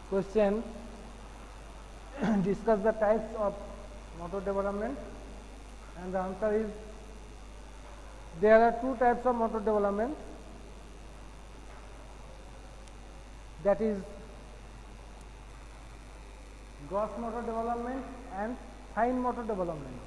Question discuss the types of motor development, and the answer is there are two types of motor development, that is gross motor development and fine motor development.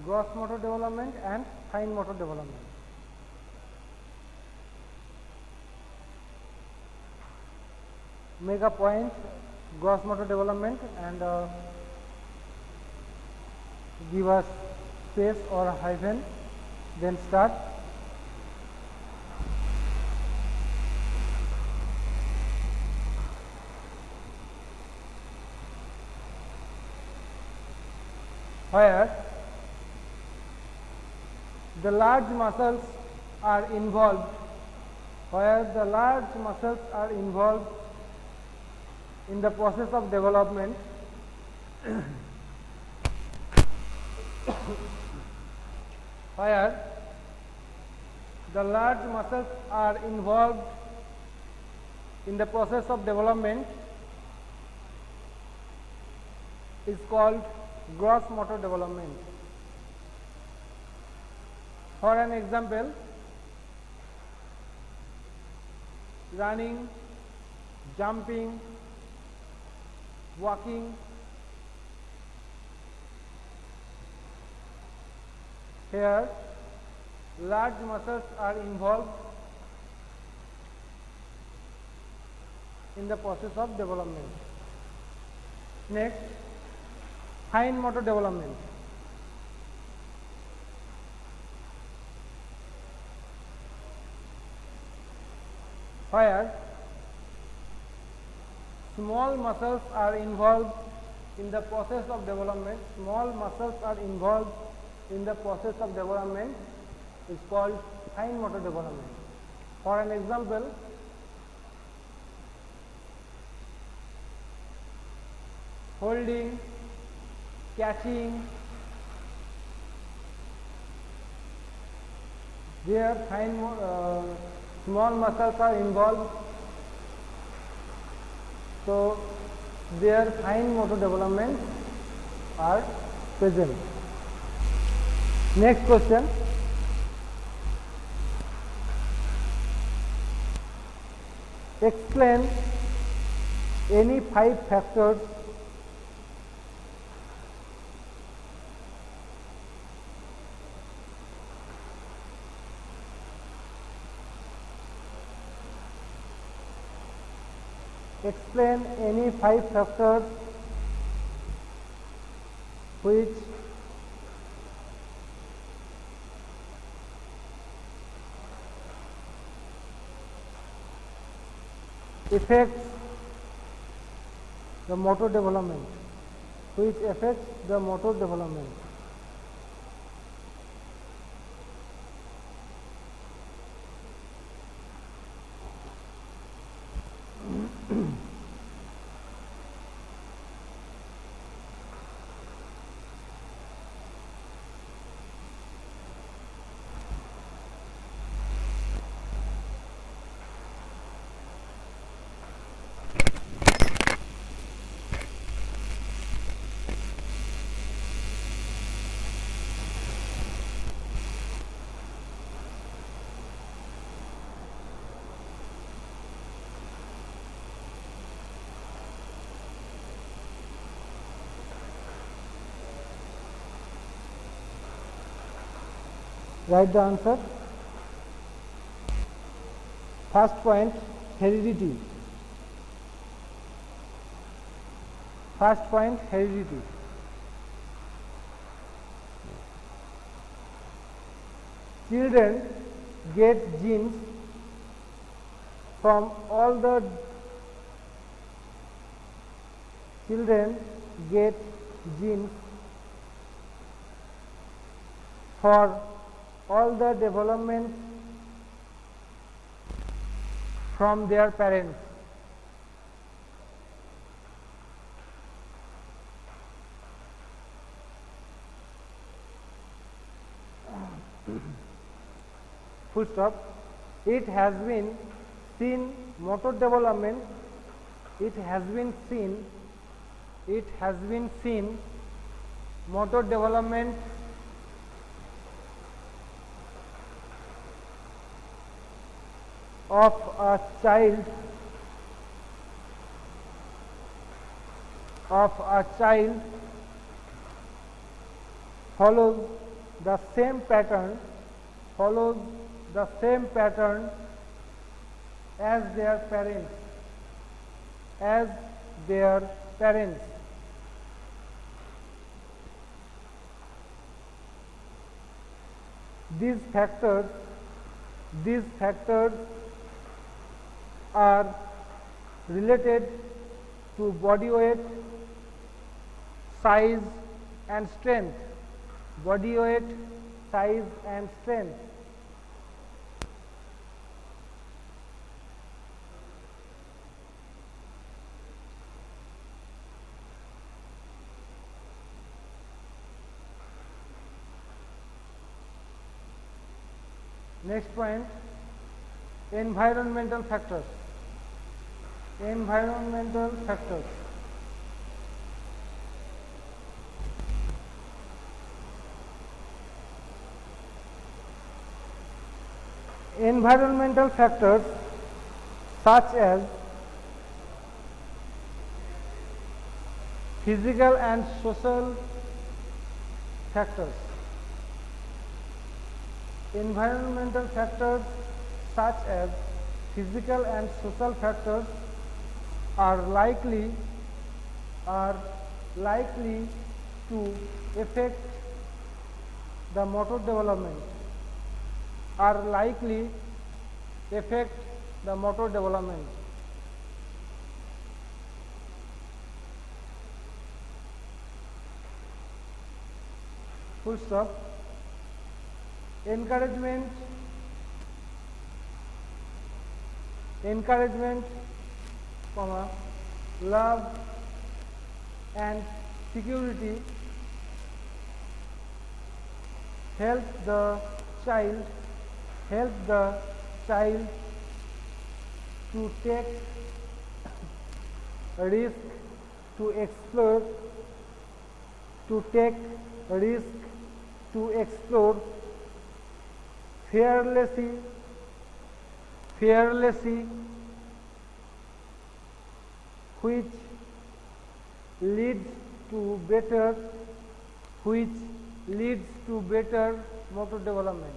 Gross motor development and fine motor development. Make a point gross motor development and give us space or hyphen, then start. Where the large muscles are involved, in the process of development, where the large muscles are involved in the process of development is called gross motor development. For an example, running, jumping, walking. Here, large muscles are involved in the process of development. Next, fine motor development. Where small muscles are involved in the process of development, is called fine motor development. For an example, holding, catching, there small muscles are involved, so their fine motor development are present. Next question. Explain any 5 factors which affects the motor development, Write the answer. First point, heredity. Children get genes from all the for all the development from their parents. full stop. It has been seen motor development, it has been seen motor development of a child follows the same pattern as their parents. These factors are related to body weight, size and strength. Next point, environmental factors. Environmental factors such as physical and social factors. Environmental factors such as physical and social factors are likely to affect the motor development. Full stop. Encouragement, love and security help the child to take risk, to explore fearlessly, which leads to better motor development.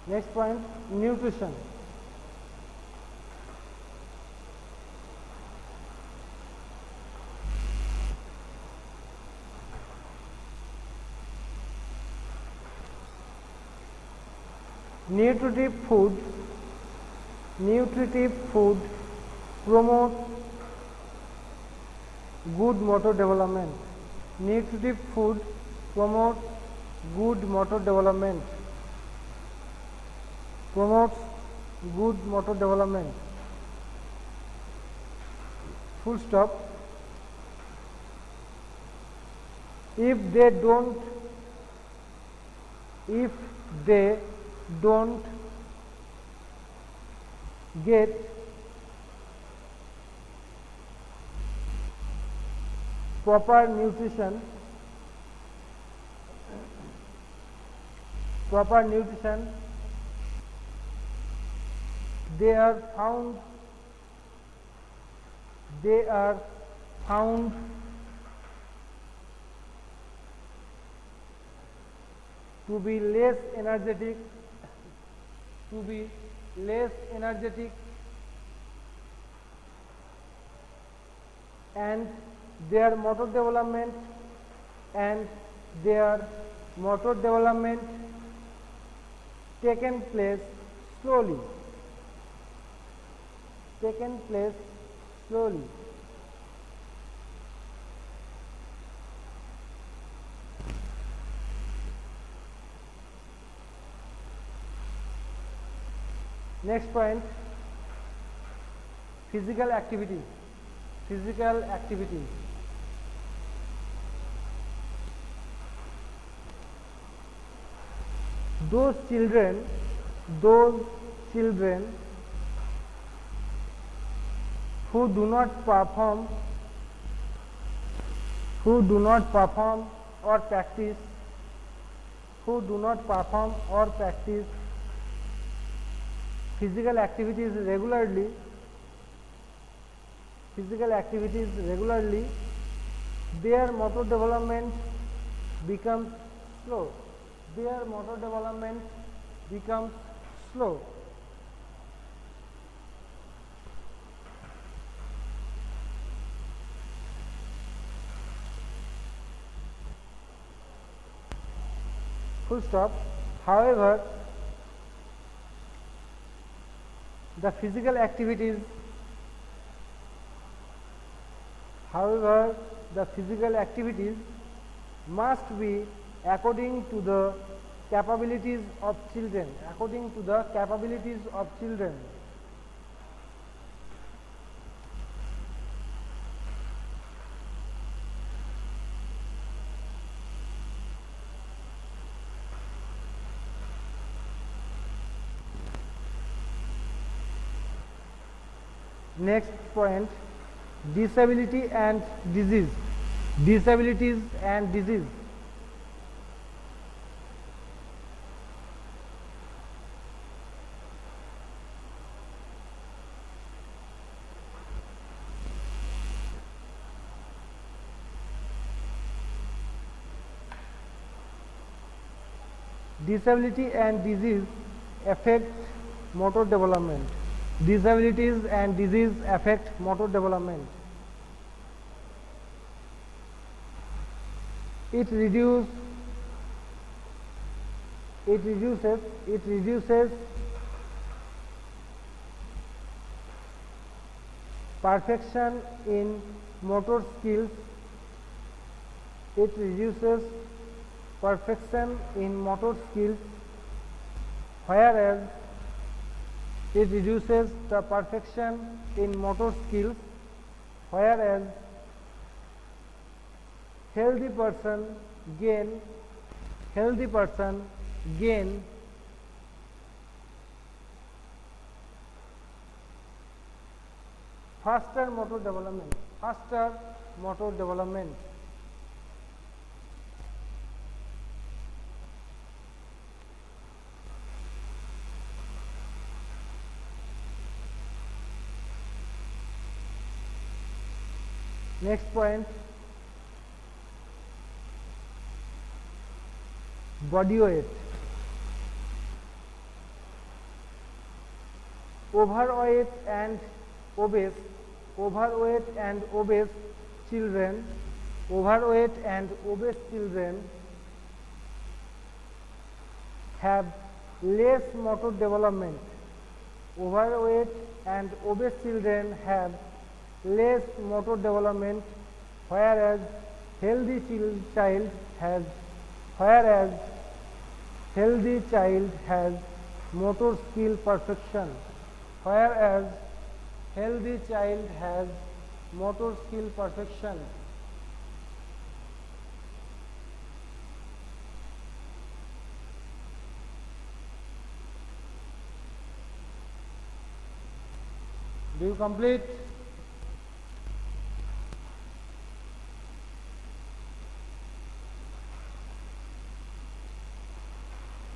Next point, nutrition. Nutritive food promote good motor development. Nutritive food promotes good motor development. Full stop. If they don't get proper nutrition, they are found to be less energetic, and their motor development taken place slowly. Next point, physical activity. Physical activity. Those children who do not perform or practice physical activities regularly, their motor development becomes slow. Full stop. However, the physical activities must be according to the capabilities of children. Next point, disability and disease. Disabilities and disease. Disability and disease affect motor development. Disabilities and disease affect motor development. It reduces perfection in motor skills. Whereas it reduces the perfection in motor skills, whereas healthy person gain faster motor development. Next point, body weight. Overweight and obese children have less motor development. Overweight and obese children have less motor development, whereas healthy child has motor skill perfection. Do you complete?